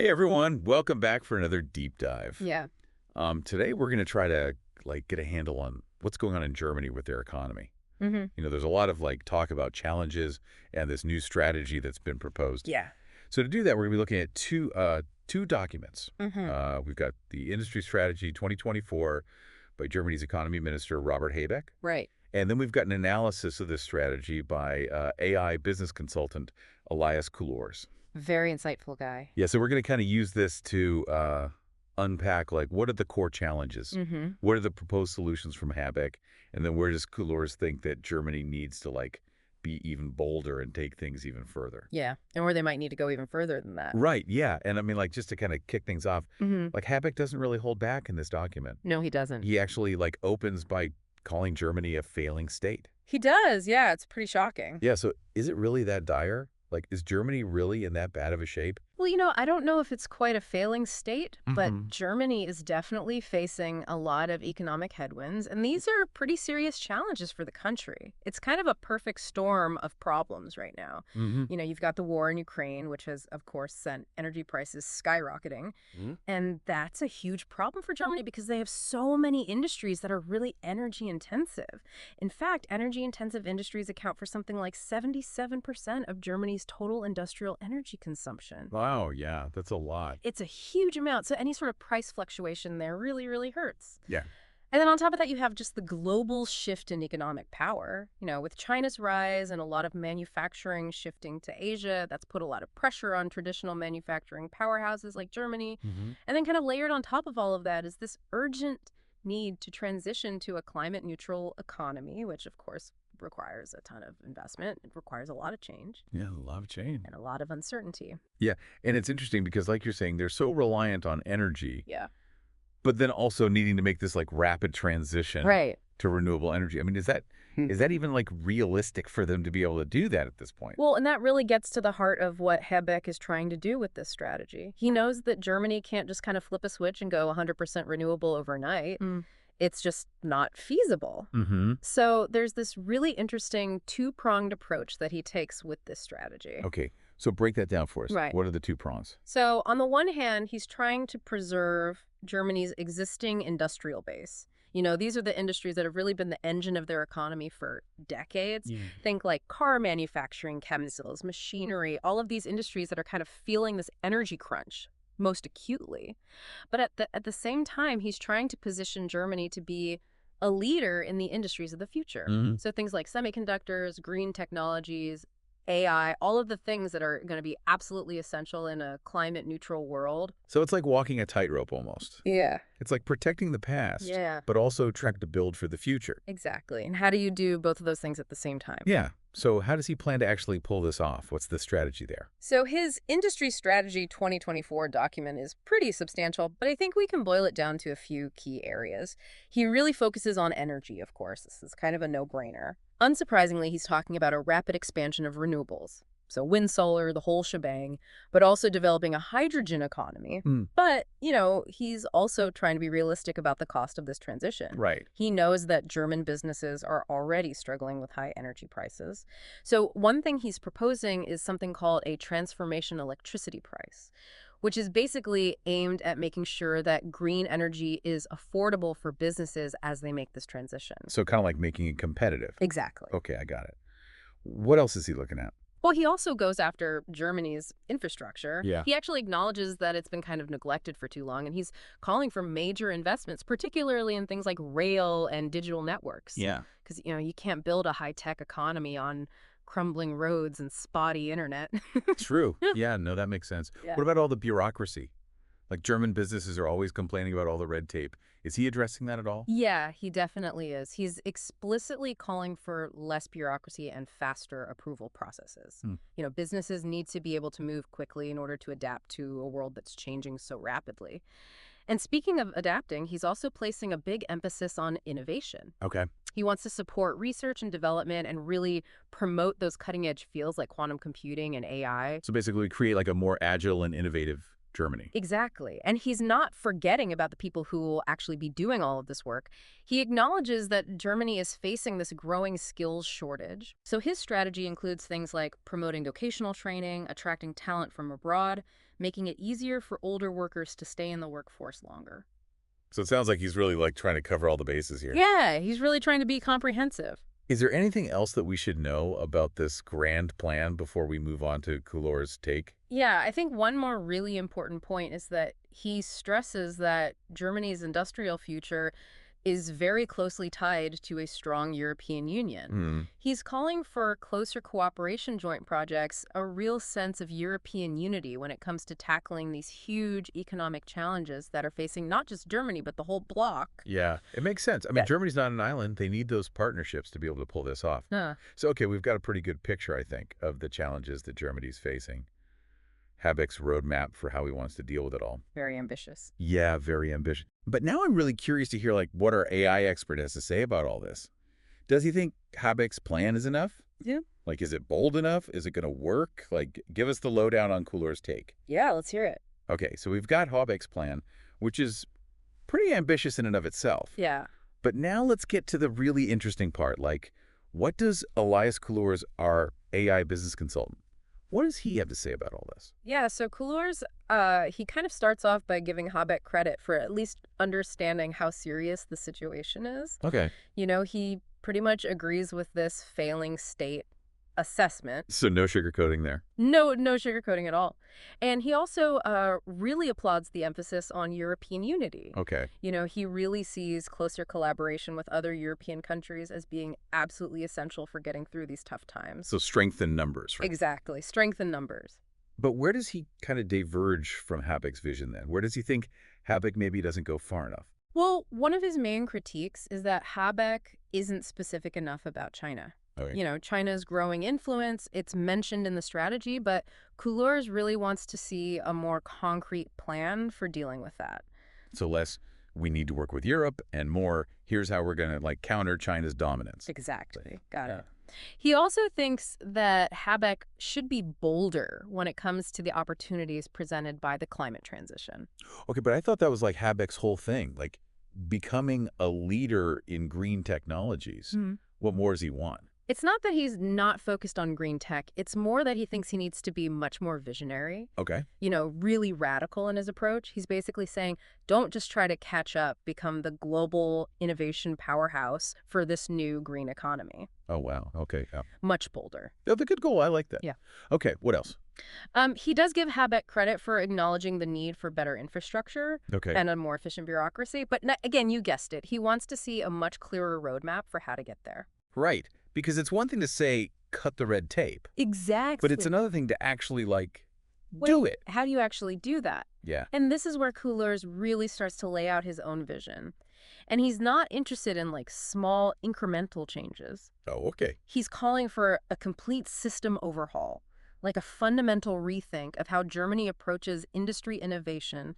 Hey everyone, welcome back for another deep dive. Yeah. Today we're going to try to get a handle on what's going on in Germany with their economy. hmm There's a lot of talk about challenges and this new strategy that's been proposed. Yeah. So to do that, we're going to be looking at two documents. hmm We've got the Industry Strategy 2024 by Germany's Economy Minister Robert Habeck, Right. and then we've got an analysis of this strategy by AI business consultant Elias Coulors. Very insightful guy. Yeah, so we're going to kind of use this to unpack, what are the core challenges? hmm What are the proposed solutions from Habeck? And then where does Coulors think that Germany needs to, be even bolder and take things even further? Yeah. And where they might need to go even further than that. Right, yeah. And I mean, just to kind of kick things off, hmm Habeck doesn't really hold back in this document. No, he doesn't. He actually, opens by calling Germany a failing state. He does. Yeah. It's pretty shocking. Yeah, so is it really that dire? Is Germany really in that bad of a shape? Well, I don't know if it's quite a failing state, but Germany is definitely facing a lot of economic headwinds, and these are pretty serious challenges for the country. It's kind of a perfect storm of problems right now. Mm-hmm. You've got the war in Ukraine, which has, of course, sent energy prices skyrocketing, and that's a huge problem for Germany because they have so many industries that are really energy intensive. In fact, energy intensive industries account for something like 77% of Germany's total industrial energy consumption. Wow, yeah, that's a lot. It's a huge amount. So any sort of price fluctuation there really, really hurts. Yeah. And then on top of that, you have just the global shift in economic power. With China's rise and a lot of manufacturing shifting to Asia, that's put a lot of pressure on traditional manufacturing powerhouses like Germany. And then kind of layered on top of all of that is this urgent need to transition to a climate neutral economy, which of course requires a ton of investment. It requires a lot of change. Yeah, a lot of change. And a lot of uncertainty. Yeah, and it's interesting because like you're saying, they're so reliant on energy, Yeah. but then also needing to make this rapid transition Right. to renewable energy. I mean, is that even realistic for them to be able to do that at this point? Well, and that really gets to the heart of what Habeck is trying to do with this strategy. He knows that Germany can't just kind of flip a switch and go 100% renewable overnight. It's just not feasible. So there's this really interesting two-pronged approach that he takes with this strategy. Okay, so break that down for us. Right. What are the two prongs? So on the one hand, he's trying to preserve Germany's existing industrial base. These are the industries that have really been the engine of their economy for decades. Think like car manufacturing, chemicals, machinery, all of these industries that are kind of feeling this energy crunch most acutely. But at the same time, he's trying to position Germany to be a leader in the industries of the future. So things like semiconductors, green technologies, AI, all of the things that are going to be absolutely essential in a climate neutral world. So it's like walking a tightrope almost. Yeah. It's like protecting the past, Yeah. but also trying to build for the future. Exactly. And how do you do both of those things at the same time? Yeah. So how does he plan to actually pull this off? What's the strategy there? So his Industry Strategy 2024 document is pretty substantial, but I think we can boil it down to a few key areas. He really focuses on energy, of course. This is kind of a no-brainer. Unsurprisingly, he's talking about a rapid expansion of renewables. So wind, solar, the whole shebang, but also developing a hydrogen economy. But, he's also trying to be realistic about the cost of this transition. Right. He knows that German businesses are already struggling with high energy prices. So one thing he's proposing is something called a transformation electricity price, which is basically aimed at making sure that green energy is affordable for businesses as they make this transition. So kind of like making it competitive. Exactly. Okay, I got it. What else is he looking at? Well, he also goes after Germany's infrastructure. Yeah. He actually acknowledges that it's been kind of neglected for too long, and he's calling for major investments, particularly in things like rail and digital networks. Yeah. Because, you can't build a high-tech economy on crumbling roads and spotty internet. True. Yeah, no, that makes sense. Yeah. What about all the bureaucracy? German businesses are always complaining about all the red tape. Is he addressing that at all? Yeah, he definitely is. He's explicitly calling for less bureaucracy and faster approval processes. Businesses need to be able to move quickly in order to adapt to a world that's changing so rapidly. And speaking of adapting, he's also placing a big emphasis on innovation. Okay. He wants to support research and development and really promote those cutting-edge fields like quantum computing and AI. So basically create a more agile and innovative Germany. Exactly. And he's not forgetting about the people who will actually be doing all of this work. He acknowledges that Germany is facing this growing skills shortage. So his strategy includes things like promoting vocational training, attracting talent from abroad, making it easier for older workers to stay in the workforce longer. So it sounds like he's really like trying to cover all the bases here. Yeah, he's really trying to be comprehensive. Is there anything else that we should know about this grand plan before we move on to Coulor's take? Yeah, I think one more really important point is that he stresses that Germany's industrial future is very closely tied to a strong European Union. Hmm. He's calling for closer cooperation joint projects, a real sense of European unity when it comes to tackling these huge economic challenges that are facing not just Germany, but the whole bloc. Yeah, it makes sense. I mean, Yeah. Germany's not an island. They need those partnerships to be able to pull this off. Huh. So, okay, we've got a pretty good picture, I think, of the challenges that Germany's facing. Habeck's roadmap for how he wants to deal with it all. Very ambitious. Yeah, very ambitious. But now I'm really curious to hear, like, what our AI expert has to say about all this. Does he think Habeck's plan is enough? Yeah. Like, is it bold enough? Is it going to work? Like, give us the lowdown on Coulor's take. Yeah, let's hear it. Okay, so we've got Habeck's plan, which is pretty ambitious in and of itself. Yeah. But now let's get to the really interesting part. Like, what does Elias Coulors, our AI business consultant, what does he have to say about all this? Yeah, so Coulors, he kind of starts off by giving Habeck credit for at least understanding how serious the situation is. Okay. You know, he pretty much agrees with this failing state assessment. So no sugarcoating there. No sugarcoating at all. And he also really applauds the emphasis on European unity. Okay. You know, he really sees closer collaboration with other European countries as being absolutely essential for getting through these tough times. So strength in numbers, right? Exactly. Strength in numbers. But where does he kind of diverge from Habeck's vision then? Where does he think Habeck maybe doesn't go far enough? Well, one of his main critiques is that Habeck isn't specific enough about China. Okay. You know, China's growing influence, it's mentioned in the strategy, but Coulors really wants to see a more concrete plan for dealing with that. So less, we need to work with Europe, and more, here's how we're going to like counter China's dominance. Exactly. Got Yeah. it. He also thinks that Habeck should be bolder when it comes to the opportunities presented by the climate transition. Okay, but I thought that was like Habeck's whole thing, like becoming a leader in green technologies. What more does he want? It's not that he's not focused on green tech. It's more that he thinks he needs to be much more visionary, Okay. you know, really radical in his approach. He's basically saying, don't just try to catch up, become the global innovation powerhouse for this new green economy. Oh, wow. Okay. Yeah. Much bolder. That's a good goal. I like that. Yeah. Okay. What else? He does give Habeck credit for acknowledging the need for better infrastructure Okay. and a more efficient bureaucracy. But again, you guessed it. He wants to see a much clearer roadmap for how to get there. Right. Because it's one thing to say, cut the red tape, Exactly. but it's another thing to actually, like, do it. How do you actually do that? Yeah. And this is where Coulors really starts to lay out his own vision. And he's not interested in like small incremental changes. Oh, okay. He's calling for a complete system overhaul, like a fundamental rethink of how Germany approaches industry innovation,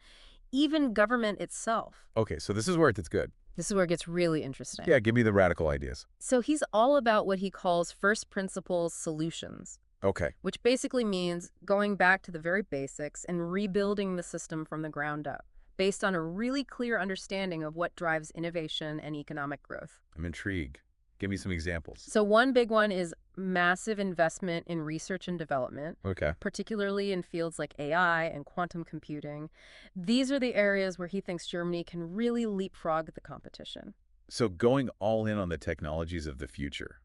even government itself. Okay. So this is where it gets good. This is where it gets really interesting. Yeah. Give me the radical ideas. So he's all about what he calls first principles solutions, Okay. which basically means going back to the very basics and rebuilding the system from the ground up, based on a really clear understanding of what drives innovation and economic growth. I'm intrigued. Give me some examples. So one big one is massive investment in research and development, Okay. particularly in fields like AI and quantum computing. These are the areas where he thinks Germany can really leapfrog the competition. So going all in on the technologies of the future.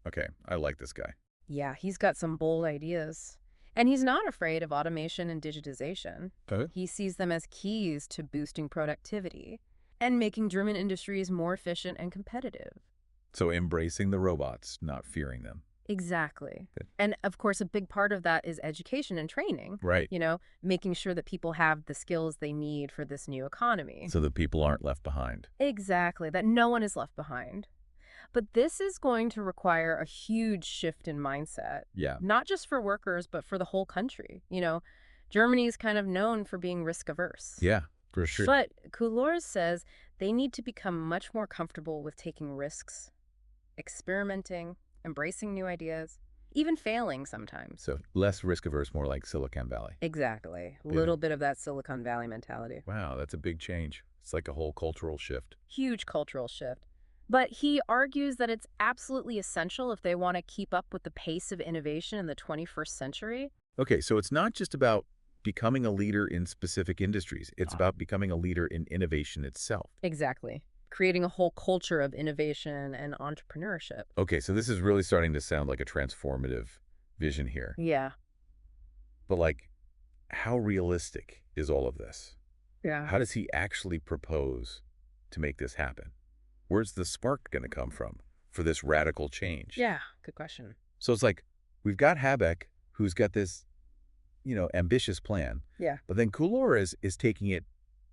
Okay. I like this guy. Yeah, he's got some bold ideas. And he's not afraid of automation and digitization. Okay. He sees them as keys to boosting productivity and making German industries more efficient and competitive. So embracing the robots, not fearing them. Exactly. Good. And of course, a big part of that is education and training. Right. You know, making sure that people have the skills they need for this new economy. So that people aren't left behind. Exactly, that no one is left behind. But this is going to require a huge shift in mindset, Yeah. not just for workers, but for the whole country. You know, Germany is kind of known for being risk averse. Yeah, for sure. But Coulors says they need to become much more comfortable with taking risks, experimenting, embracing new ideas, even failing sometimes. So less risk averse, more like Silicon Valley. Exactly. A Yeah. little bit of that Silicon Valley mentality. Wow, that's a big change. It's like a whole cultural shift. Huge cultural shift. But he argues that it's absolutely essential if they want to keep up with the pace of innovation in the 21st century. Okay, so it's not just about becoming a leader in specific industries. It's about becoming a leader in innovation itself. Exactly. Creating a whole culture of innovation and entrepreneurship. Okay, so this is really starting to sound like a transformative vision here. Yeah. But like, how realistic is all of this? Yeah. How does he actually propose to make this happen? Where's the spark going to come from for this radical change? Yeah. Good question. So it's like, we've got Habeck, who's got this, ambitious plan. Yeah. But then Couleur is taking it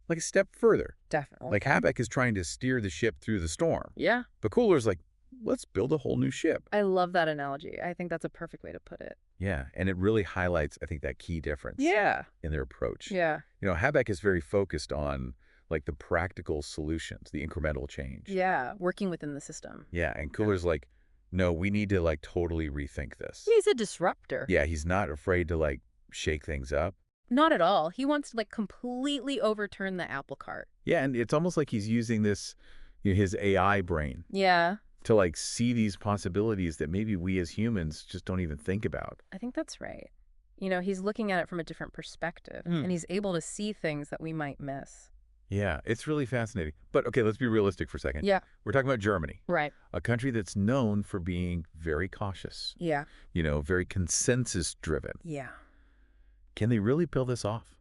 like a step further. Definitely. Like Habeck is trying to steer the ship through the storm. Yeah. But Couleur's like, let's build a whole new ship. I love that analogy. I think that's a perfect way to put it. Yeah, and it really highlights, I think, that key difference Yeah. in their approach. Yeah. Habeck is very focused on like the practical solutions, the incremental change. Yeah. Working within the system. Yeah, and Couleur's like, no, we need to like totally rethink this. He's a disruptor. Yeah, he's not afraid to like shake things up. Not at all. He wants to like completely overturn the apple cart. Yeah, and it's almost like he's using this, his AI brain Yeah. to like see these possibilities that maybe we as humans just don't even think about. I think that's right. He's looking at it from a different perspective, and he's able to see things that we might miss. Yeah, it's really fascinating. But okay, let's be realistic for a second. Yeah. We're talking about Germany, Right. a country that's known for being very cautious, Yeah. very consensus driven. Yeah. Can they really pull this off?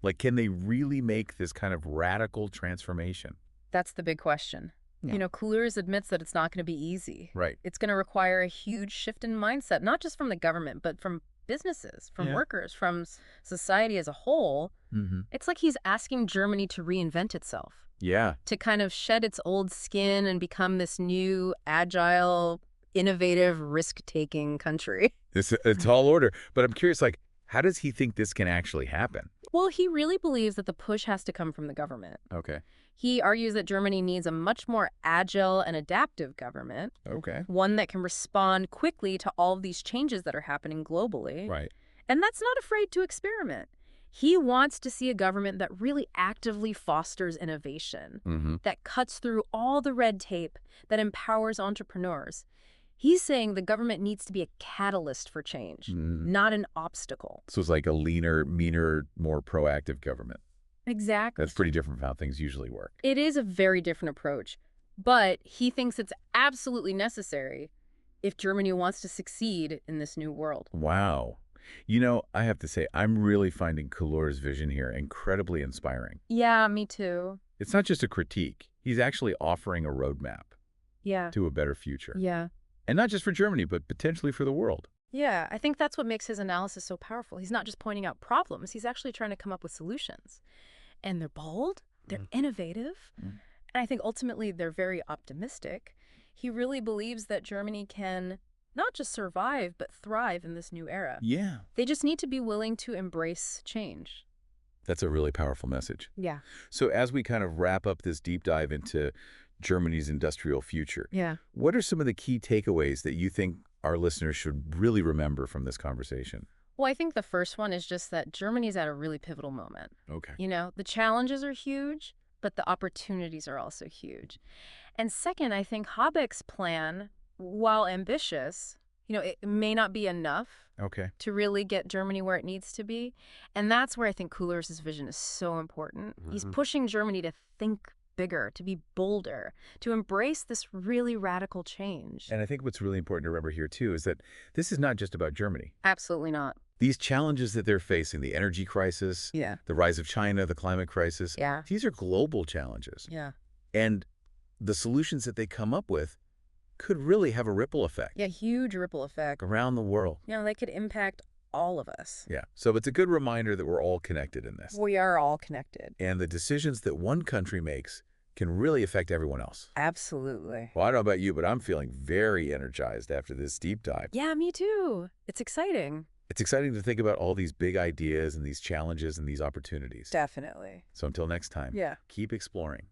Like, can they really make this kind of radical transformation? That's the big question. Yeah. Couleurs admits that it's not going to be easy. Right. It's going to require a huge shift in mindset, not just from the government, but from businesses, from workers, from society as a whole. Mm-hmm. It's like he's asking Germany to reinvent itself, Yeah. to kind of shed its old skin and become this new, agile, innovative, risk-taking country. It's a tall order. But I'm curious, like, how does he think this can actually happen? Well, he really believes that the push has to come from the government. Okay. He argues that Germany needs a much more agile and adaptive government, Okay. one that can respond quickly to all of these changes that are happening globally, Right. and that's not afraid to experiment. He wants to see a government that really actively fosters innovation, Mm-hmm. that cuts through all the red tape, that empowers entrepreneurs. He's saying the government needs to be a catalyst for change, not an obstacle. So it's like a leaner, meaner, more proactive government. Exactly. That's pretty different from how things usually work. It is a very different approach, but he thinks it's absolutely necessary if Germany wants to succeed in this new world. Wow. I have to say, I'm really finding Couleur's vision here incredibly inspiring. Yeah, me too. It's not just a critique. He's actually offering a roadmap Yeah. to a better future. Yeah. And not just for Germany, but potentially for the world. Yeah, I think that's what makes his analysis so powerful. He's not just pointing out problems, he's actually trying to come up with solutions. And they're bold, they're innovative, and I think ultimately they're very optimistic. He really believes that Germany can not just survive, but thrive in this new era. Yeah. They just need to be willing to embrace change. That's a really powerful message. Yeah. So as we kind of wrap up this deep dive into Germany's industrial future, Yeah. what are some of the key takeaways that you think our listeners should really remember from this conversation? Well, I think the first one is just that Germany's at a really pivotal moment. Okay. The challenges are huge, but the opportunities are also huge. And second, I think Habeck's plan, while ambitious, it may not be enough Okay. to really get Germany where it needs to be. And that's where I think Couleur's vision is so important. He's pushing Germany to think bigger, to be bolder, to embrace this really radical change. And I think what's really important to remember here, too, is that this is not just about Germany. Absolutely not. These challenges that they're facing, the energy crisis, Yeah. the rise of China, the climate crisis, Yeah. these are global challenges. Yeah. And the solutions that they come up with could really have a ripple effect Yeah, huge ripple effect. around the world. They could impact all of us. Yeah. So it's a good reminder that we're all connected in this. We are all connected. And the decisions that one country makes can really affect everyone else. Absolutely. Well, I don't know about you, but I'm feeling very energized after this deep dive. Yeah, me too. It's exciting. It's exciting to think about all these big ideas and these challenges and these opportunities. Definitely. So until next time, Yeah. keep exploring,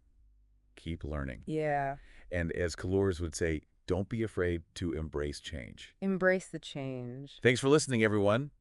keep learning. Yeah. And as Couleur's would say, don't be afraid to embrace change. Embrace the change. Thanks for listening, everyone.